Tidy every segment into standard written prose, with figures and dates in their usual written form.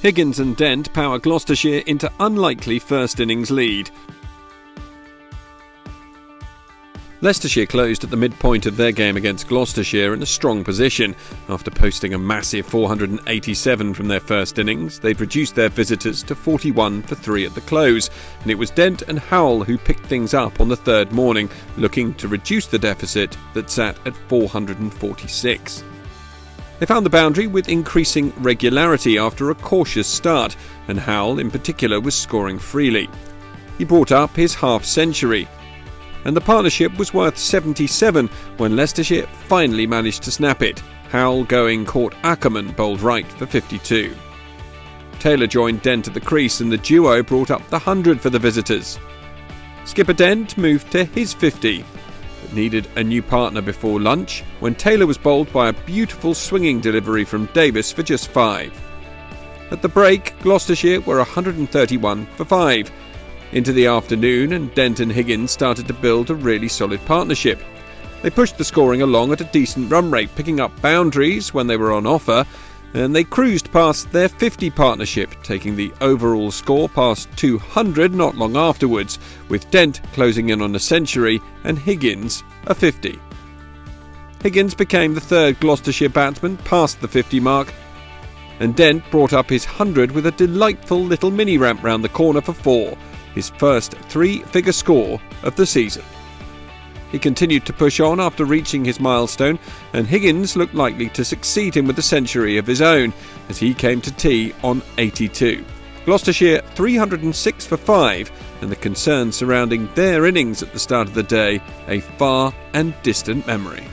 Higgins and Dent power Gloucestershire into unlikely first innings lead. Leicestershire closed at the midpoint of their game against Gloucestershire in a strong position. After posting a massive 487 from their first innings, they'd reduced their visitors to 41 for 3 at the close, and it was Dent and Howell who picked things up on the third morning, looking to reduce the deficit that sat at 446. They found the boundary with increasing regularity after a cautious start, and Howell in particular was scoring freely. He brought up his half-century, and the partnership was worth 77 when Leicestershire finally managed to snap it. Howell going caught Ackerman bowled right for 52. Taylor joined Dent at the crease and the duo brought up the 100 for the visitors. Skipper Dent moved to his 50, but needed a new partner before lunch when Taylor was bowled by a beautiful swinging delivery from Davis for just 5. At the break, Gloucestershire were 131 for 5. Into the afternoon, and Dent and Higgins started to build a really solid partnership. They pushed the scoring along at a decent run rate, picking up boundaries when they were on offer, and they cruised past their 50 partnership, taking the overall score past 200 not long afterwards, with Dent closing in on a century and Higgins a 50. Higgins became the third Gloucestershire batsman past the 50 mark, and Dent brought up his 100 with a delightful little mini ramp round the corner for 4. His first 3-figure score of the season. He continued to push on after reaching his milestone, and Higgins looked likely to succeed him with a century of his own as he came to tea on 82. Gloucestershire 306 for 5, and the concerns surrounding their innings at the start of the day a far and distant memory.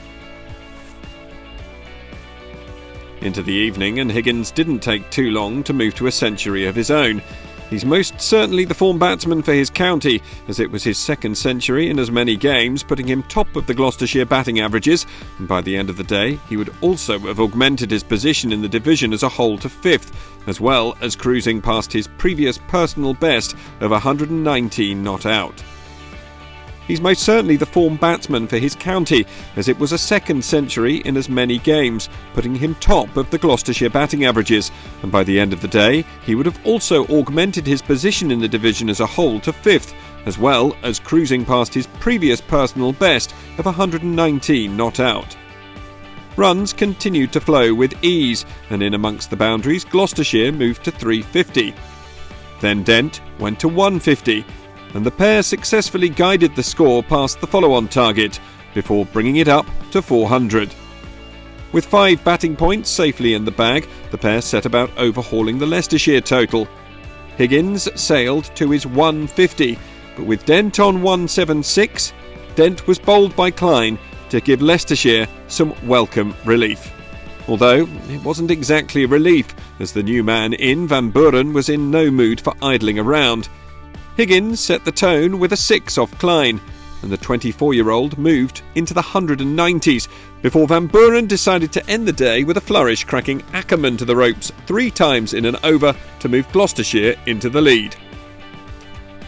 Into the evening, and Higgins didn't take too long to move to a century of his own. He's most certainly the form batsman for his county, as it was his second century in as many games, putting him top of the Gloucestershire batting averages, and by the end of the day he would also have augmented his position in the division as a whole to 5th, as well as cruising past his previous personal best of 119 not out. He's most certainly the form batsman for his county, as it was a second century in as many games, putting him top of the Gloucestershire batting averages, and by the end of the day he would have also augmented his position in the division as a whole to 5th, as well as cruising past his previous personal best of 119 not out. Runs continued to flow with ease, and in amongst the boundaries Gloucestershire moved to 350. Then Dent went to 150, and the pair successfully guided the score past the follow-on target before bringing it up to 400. With 5 batting points safely in the bag, the pair set about overhauling the Leicestershire total. Higgins sailed to his 150, but with Dent on 176, Dent was bowled by Klein to give Leicestershire some welcome relief. Although it wasn't exactly a relief, as the new man in, Van Buren, was in no mood for idling around. Higgins set the tone with a 6 off Klein, and the 24-year-old moved into the 190s before Van Buren decided to end the day with a flourish, cracking Ackerman to the ropes 3 times in an over to move Gloucestershire into the lead.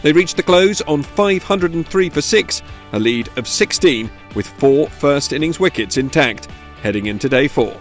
They reached the close on 503 for 6, a lead of 16 with 4 first innings wickets intact, heading into day 4.